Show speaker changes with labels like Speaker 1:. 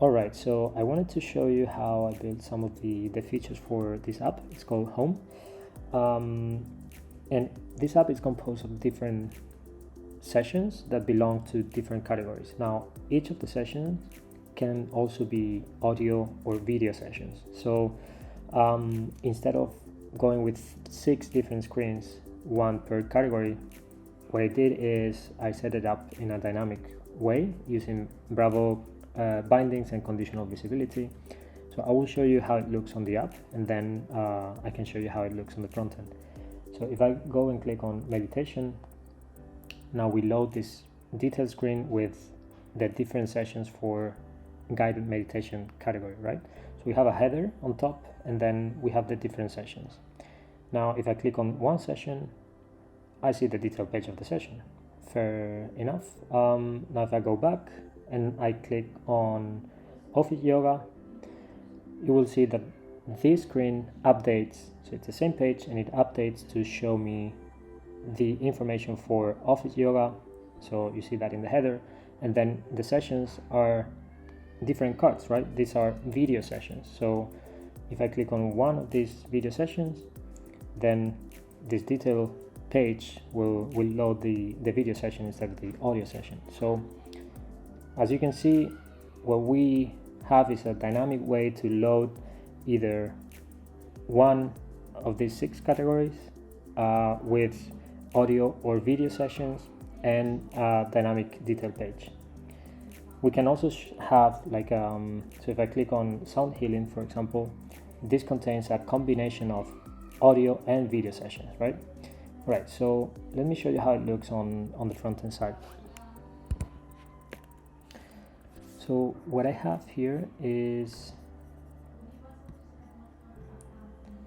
Speaker 1: Alright, so I wanted to show you how I built some of the features for this app. It's called Home. And this app is composed of different sessions that belong to different categories. Now, each of the sessions can also be audio or video sessions. So instead of going with 6 different screens, one per category, what I did is I set it up in a dynamic way using Bravo bindings and conditional visibility. So I will show you how it looks on the app, and then I can show you how it looks on the front end. So if I go and click on meditation, now we load this detail screen with the different sessions for guided meditation category, right? So we have a header on top, and then we have the different sessions. Now if I click on one session, I see the detail page of the session. Fair enough. Now if I go back and I click on office yoga, you will see that this screen updates. So it's the same page and it updates to show me the information for office yoga. So you see that in the header, and then the sessions are different cards, right? These are video sessions. So if I click on one of these video sessions, then this detail page will load the video session instead of the audio session. So as you can see, what we have is a dynamic way to load either one of these 6 categories with audio or video sessions and a dynamic detail page. We can also have like so if I click on sound healing, for example, this contains a combination of audio and video sessions, right? Right, so let me show you how it looks on the front end side. So what I have here is